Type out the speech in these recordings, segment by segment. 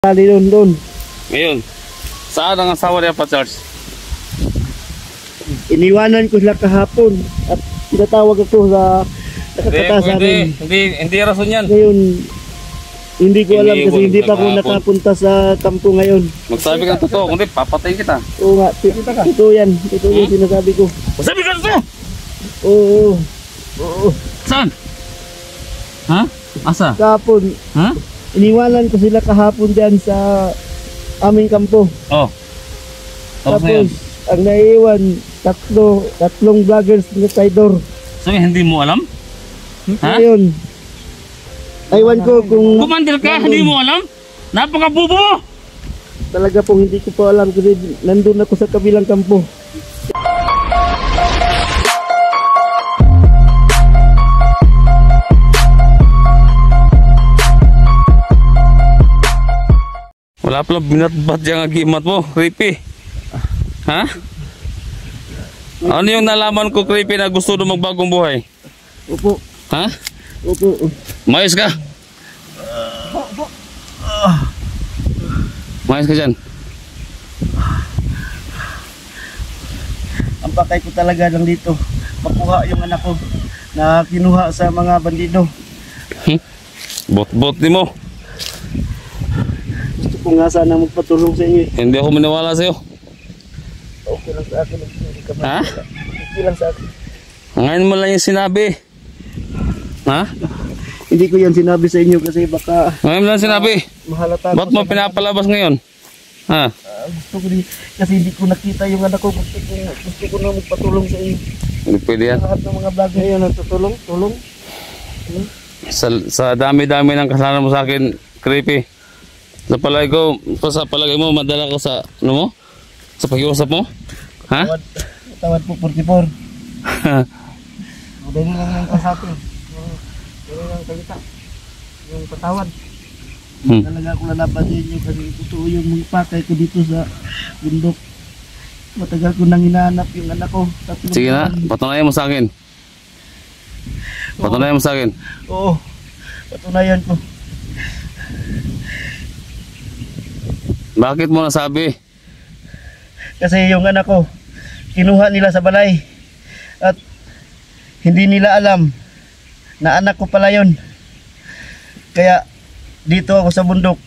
Tali doon. Ngayon, saan ang asawa niya pa, Charles? Iniwanan ko sila kahapon at tinatawag ako sa nakakataas namin. Hindi rason yan. Ngayon, hindi ko alam kasi hindi pa ako naghapon. nakapunta sa kampo ngayon. Magsabi ka ng totoo, kundi papatayin kita. Oo nga, totoo yan. Totoo yung sinasabi ko. Magsabi ka ng totoo! Oo. Saan? Ha? Asa? Kahapon, Ha? iniwanan ko sila kahapon dyan sa aming kampo. Oh. Tapos Tapos, ang naiiwan, tatlong vloggers na Tidor. So, hindi mo alam? Ha? Ngayon, aywan ko kung Kumandil ka, hindi mo alam? Napakabubo mo! talaga pong hindi ko po alam kasi nandun ako sa kabilang kampo. Wala pala binatbat yung agimat mo, creepy. Ha? Ano yung nalaman ko, creepy, na gusto na magbagong buhay? Opo. Ha? Opo. Mayos ka? Mayos ka dyan? Ang pakay ko talaga lang dito, makuha yung anak ko na kinuha sa mga bandido. Bot-bot di mo. Gusto ko nga sana magpatulong sa inyo. Hindi ako maniwala sa'yo. Okay lang sa akin. Hindi ka Ha? Okay lang sa akin. Ngayon mo lang yung sinabi. Ha? Hindi ko yan sinabi sa inyo kasi baka Ngayon mo lang sinabi. mahalata. Ba't mo pinapalabas ngayon? Ha? Gusto ko din, kasi hindi ko nakita yung anak ko. Gusto ko na magpatulong sa inyo. Hindi pwede yan. Lahat ng mga vlogger yan natutulong. Tulong. Sa dami-dami ng kasalanan mo sa akin, creepy. Sa palagay mo, madala ko sa, ano mo? Sa pag-iusap mo? Ha? Tawad po 44. Madali lang yung kasabi. Madali lang salita. Yung patawad. Talaga ako lalaban ninyo kasi totoo yung mga pakay ko dito sa bundok. Matagal ko nang hinahanap yung anak ko. Sige na, patunayan mo sa akin. Patunayan mo sa akin. Oo, patunayan ko. Bakit mo nasabi? Kasi yung anak ko, kinuha nila sa balay. At hindi nila alam na anak ko pala yun. Kaya dito ako sa bundok,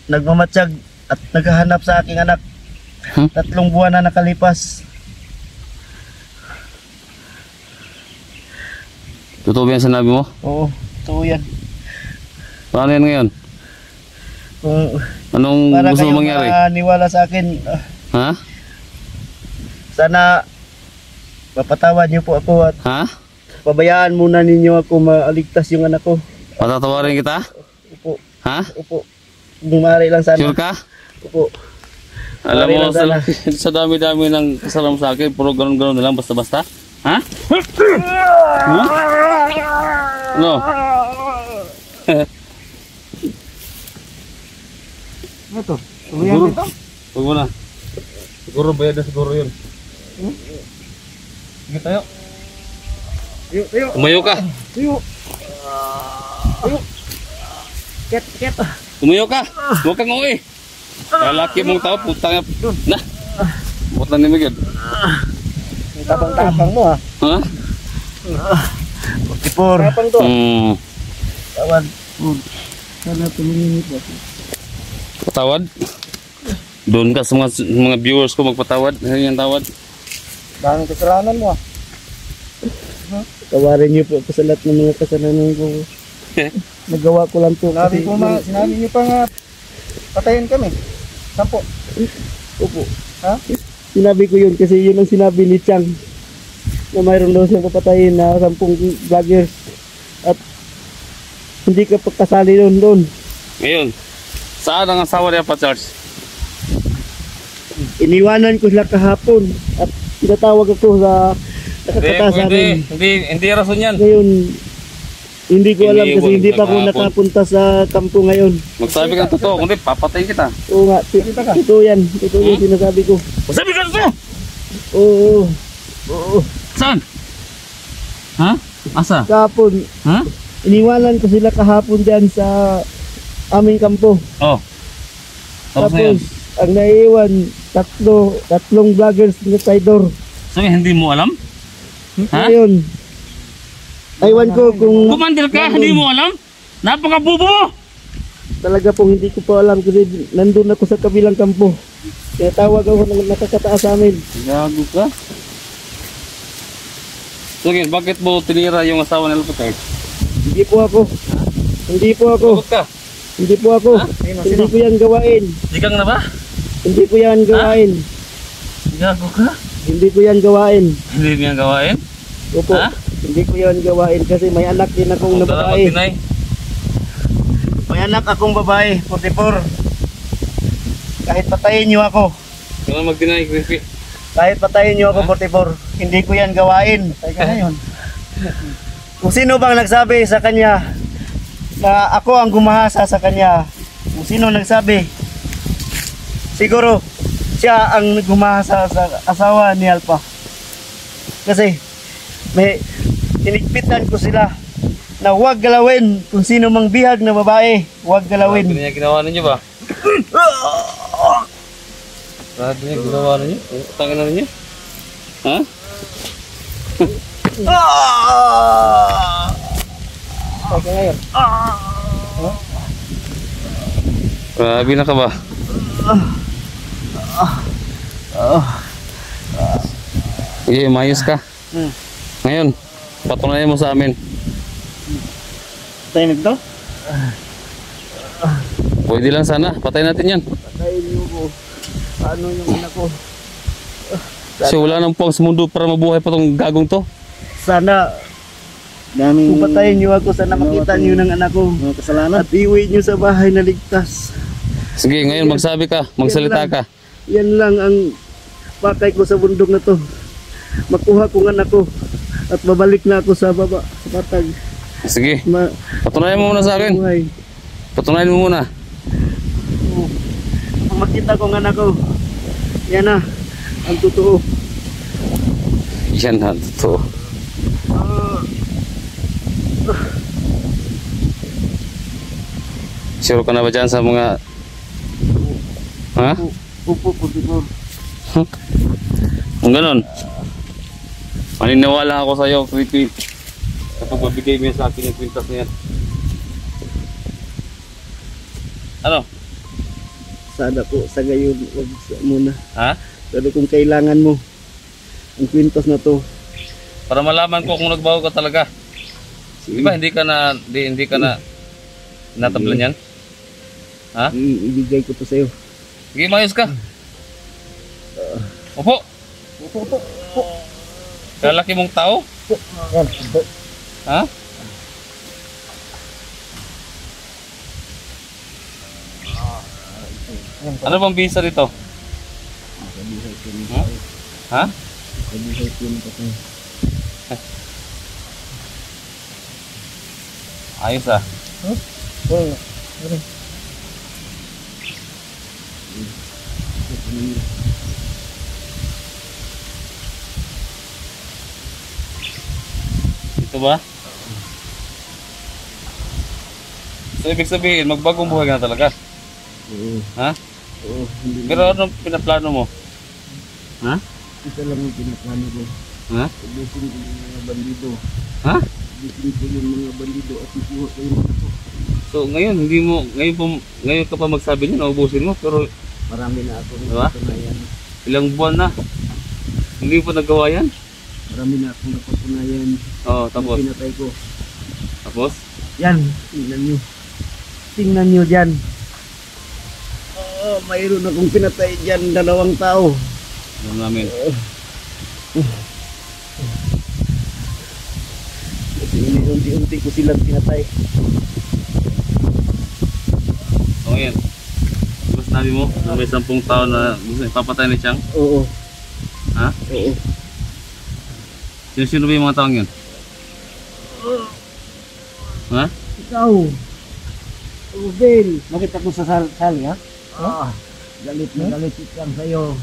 nagmamatsyag at naghahanap sa aking anak. 3 buwan na nakalipas. Totoo ba yan sinabi mo? Oo, totoo yan. Paano yan ngayon? Anong Para gusto kayo mo mangyari? maniwala sa akin, Ha? sana mapatawad niyo po ako at Ha? pabayaan muna ninyo ako maaligtas yung anak ko. Patatawarin kita? Opo, Ha? opo. Kung maaari lang sana. Sure ka? Opo. Alam Maaari mo, lang sana. sa dami-dami ng kasalanan mo sa akin, puro ganun-ganun na lang, basta-basta. Ha? Ha? Ano? Ito, Siguro. Huwag mo na. Siguro bayad na siguro yun. Sige tayo. Tayo. Tumayo ka. Tayo. Ket. Tumayo ka. Huwag kang uwi. Lalaki mong tao, putang na. Putang ni Miguel. Ang tapang-tapang mo ha. Ha? 44. Tapang to. Tawad. Sana tumingin po. Patawad? Doon ka sa mga viewers ko magpatawad. Ano yung tawad? Bang kasalanan mo ha. Tawarin niyo po ako sa lahat ng mga kasalanan ko. Nagawa ko lang po. Sinabi niyo pa nga patayin kami. Sampo. Opo. Ha? Sinabi ko yun kasi yun ang sinabi ni Chang na mayroon daw siyang papatayin na 10 vloggers at hindi ka pagkasali doon. Ngayon, saan ang asawa niya pa, Charles? Iniwanan ko sila kahapon at tinatawag ako sa nakakataas namin. Hindi rason yan. Ngayon, hindi ko alam kasi hindi pa ako naghapon. nakapunta sa kampo ngayon. Magsabi ka ng totoo, kundi papatayin kita. Oo nga, totoo yan. Totoo yung sinasabi ko. Magsabi ka ng totoo! Oo. Saan? Ha? Asa? Kahapon, Ha? iniwanan ko sila kahapon dyan sa aming kampo. Oh. Tapos ngayon. ang naiiwan, tatlong vloggers na Tidor. So hindi mo alam? Ha? Ngayon, aywan ko kung Kumandil ka, hindi mo alam? Napakabubo mo! talaga pong hindi ko po alam kasi nandun ako sa kabilang kampo. Kaya tawag ako ng nakakataas sa amin. Gago ka? So ngayon, bakit mo tinira yung asawa ni Luputay? Hindi po ako. Hindi po ako. Bakit ka? Hindi po ako. Hindi ko yan gawain. Sigang na ba? Hindi ko yan gawain. Gago ka? Hindi ko yan gawain. Hindi niya gawain? Opo. Ha? Hindi ko yan gawain kasi may anak din akong na babae. May anak akong babae, 44. Kahit patayin niyo ako. Kailan mag-deny, Creepy? Kahit patayin niyo ako, 44. Hindi ko yan gawain. Teka na yun. Kung sino bang nagsabi sa kanya na ako ang gumahasa sa kanya, kung sino nagsabi, siguro siya ang gumahasa sa asawa ni Alpha. Kasi may tinigpitan ko sila na huwag galawin kung sino mang bihag na babae, huwag galawin. Grabe niya ginawa ninyo ba? Grabe niya ginawa ninyo? Tangin na ninyo? Ha? Okay ngayon. Grabe na ka ba? Sige, mayos ka. Ngayon, patunayan mo sa amin. Tayo nagto? Pwede lang sana, patayin natin yan. Patayin niyo ko. Paano yung anak ko? Kasi wala nang puwang sa mundo para mabuhay pa tong gagong to. Sana kung patayin niyo ako, sana makita niyo ng anak ko. Kasalanan. At iuwi niyo sa bahay na ligtas. Sige, ngayon magsabi ka, magsalita ka. Yan lang ang pakay ko sa bundok na to. Makuha ko ng anak ko at babalik na ako sa baba, sa patag. Sige, patunayan mo muna sa akin. Buhay. Patunayan mo muna. Kung makita ko ng anak ko, yan na ang totoo. Yan na, totoo. Sure ka na ba dyan sa mga... Ha? Upo po siguro. Kung ganon, maniniwala ako sa iyo, Creepy. Kapag mabigay mo yan sa akin yung kwintas na yan. Ano? Sana po sa gayon, wag muna. Ha? Pero kung kailangan mo ang kwintas na to, Para malaman ko kung nagbago ka talaga. Di ba hindi ka na natablan yan? Ha? ibigay ko to sa iyo. Sige, mayos ka. Upo. Upo. Kalaki mong tao? Yan. Ha? Ano bang bisa dito? Ha? Ayos ah. Ito ba? So ibig sabihin, magbagong buhay ka na talaga? Ha? Pero anong pinaplano mo? Ha? Isa lang yung pinaplano ko. Ha? Ubusin ko yung mga bandido. Ha? Ubusin ko yung mga bandido at ikuha ko yung mga to. So ngayon, ngayon ka pa magsabi niya, naubusin mo, pero Marami na ako diba? napatunayan. Ilang buwan na. Hindi pa nagawa yan? Marami na akong napatunayan. Oo, tapos? Yung pinatay ko. Tapos? Yan, tingnan nyo. Tingnan nyo dyan. Mayroon akong pinatay dyan, 2 tao. Alam namin. Kasi unti-unti ko silang pinatay. So ngayon, diba sinabi mo na may 10 tao na gusto ipapatay ni Chang? Oo. Ha? Oo. Sino ba yung mga taong yun? Ha? Ikaw. Ruben. Nakita ko sa sali, ha? Galit na galit itang sa'yo.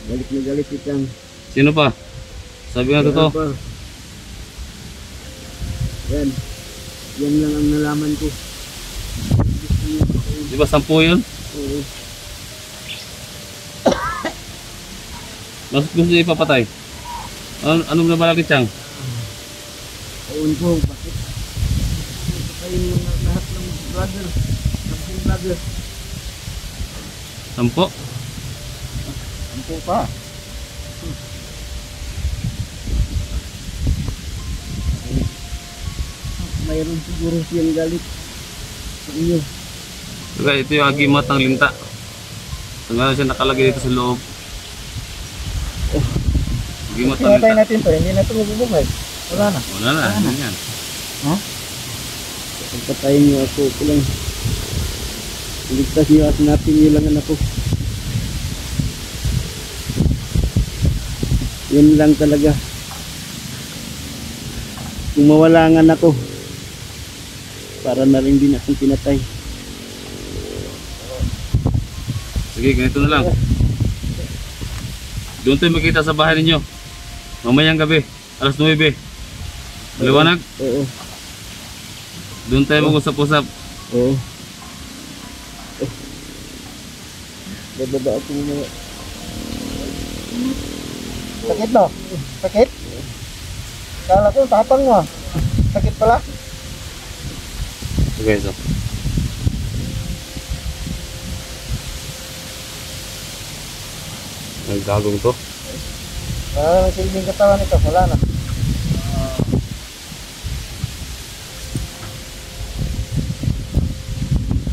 Galit na galit itang. Sino pa? Sabi nga totoo. Yan. Yan lang ang nalaman ko. Di ba 10 yun? Oo. Mas gusto niya ipapatay. Anong nabalaki siyang? Ayun po, bakit? Patayin mo na lahat ng vlogger. Ng vlogger. 10? Ano po pa? Mayroon siguro siyang galit sa inyo. Kaya ito yung agimat ng linta. Ngayon siya nakalagay dito sa loob. Agimat ng Pinatay linta. natin to, hindi na ito mabubuhay. Wala na. Wala na, yun yan. Ha? Pagpatayin niyo ako, kulang. Iligtas niyo at natin niyo lang anak ko. Yun lang talaga. Kung mawala ang anak ko, para na rin din akong pinatay. Sige, ganito na lang. Doon tayo makita sa bahay ninyo. Mamayang gabi, alas 9. Maliwanag? Oo. Doon tayo mag-usap-usap. Oo. Bababa ako muna. Sakit no? Sakit? Kala ko tapang mo. Sakit pala? Okay, so. Nagdagong to. Ang silbing katawan nito, wala na.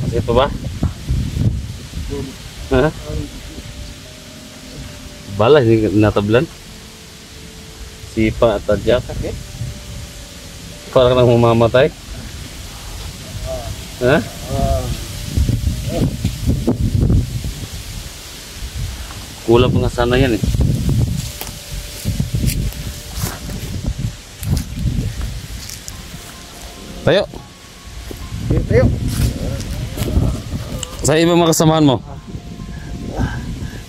Masakit pa ba? Ha? Bala, hindi natablan. Sipa at tadyak. Sakit? Parang nang mamamatay. Ha? Kulang pa nga sana yan eh. Tayo. Tayo. Sa ibang mga kasamahan mo?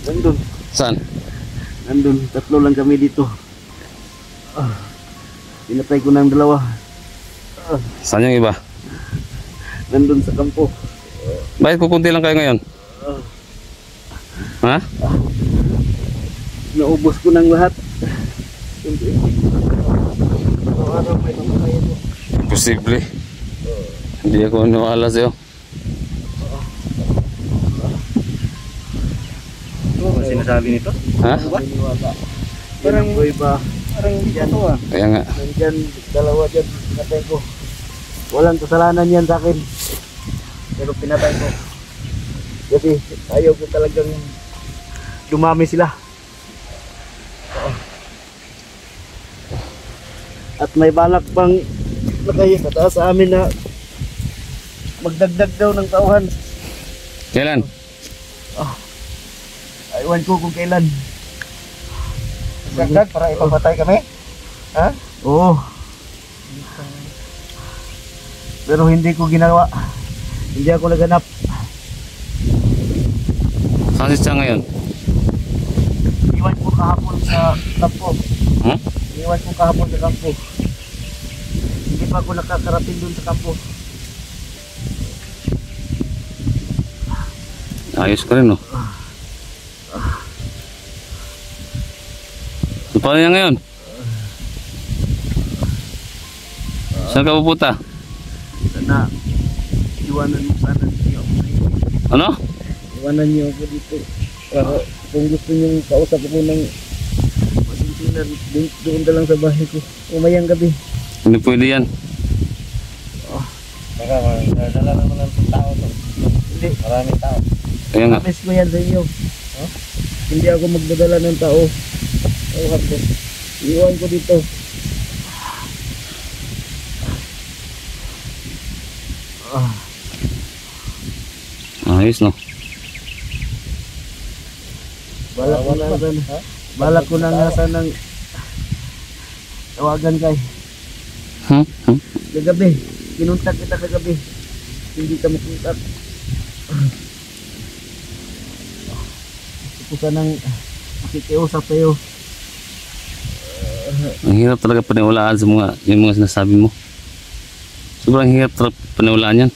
Nandun. Saan? Nandun. Tatlo lang kami dito. Pinatay ko ng 2. Saan yung iba? Nandun sa kampo. Bakit kukunti lang kayo ngayon? Ha? Naubos ko ng lahat. Araw may namatay ito. Imposible. Hindi ako niwala sa'yo. Ano sinasabi nito? Ha? Parang iba. Parang hindi yan. Kaya nga. Nandyan, 2 dyan. Pinatay ko. Walang kasalanan yan sa akin. Pero pinatay ko. Kasi ayaw ko talagang dumami sila. At may balak pang nakayakata sa amin na magdagdag daw ng tauhan. Kailan? Aywan ko kung kailan. Dagdag para ipapatay kami? Ha? Oo. Pero hindi ko ginawa. Hindi ako naganap. Saan si Chang ngayon? Iwan ko kahapon sa kampo. Hmm? Iwan ko kahapon sa kampo. Hindi pa ako nakakarating dun sa kampo. Ayos ka rin, no? So, paano yan ngayon? Saan ka pupunta? Sana iwanan mo sana niyo ako dito. Ano? Iwanan niyo ako dito. Para kung gusto niyo kausap ako ng masinsinan, doon ka lang sa bahay ko. Umayang gabi. Hindi pwede yan. Baka madala naman ng tao to. Hindi. Maraming tao. Kaya nga. Promise ko yan sa inyo. Hindi ako magdadala ng tao. Tauhan ko. Iwan ko dito. Ayos, no? Balak ko na sana. Balak ko na nga sanang tawagan kay. Kagabi. Kinuntak kita kagabi. Hindi ka makuntak. Gusto ko sanang makikiusap sa'yo. Ang hirap talaga paniwalaan sa yung mga sinasabi mo. Sobrang hirap talaga paniwalaan yan.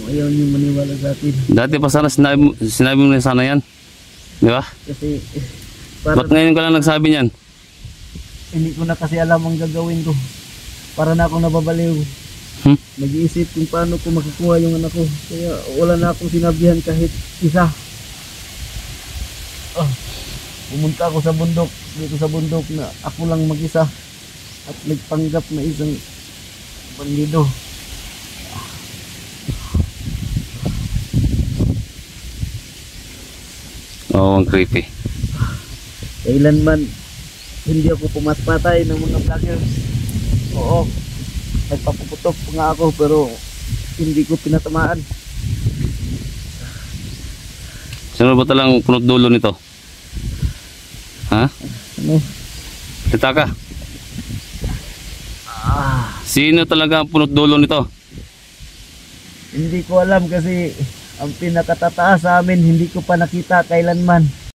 Kung ayaw niyo maniwala sa atin. Dati pa sana sinabi mo na sana yan. Di ba? Kasi Ba't ngayon ka lang nagsabi niyan? hindi ko na kasi alam ang gagawin ko. Para na akong nababaliw. Nag-iisip kung paano ko makukuha yung anak ko. Kaya wala na akong sinabihan kahit isa. Pumunta ako sa bundok. Dito sa bundok na ako lang mag-isa. At nagpanggap na isang bandido. Oo, ang creepy. Kailanman hindi ako pumaspatay ng mga vloggers. Oo, nagpapuputok pa nga ako pero hindi ko pinatamaan. Sino ba talang punot dulo nito? Ha? Ano? Kita ka? Sino talaga ang punot dulo nito? Hindi ko alam kasi ang pinakatataas sa amin hindi ko pa nakita kailanman.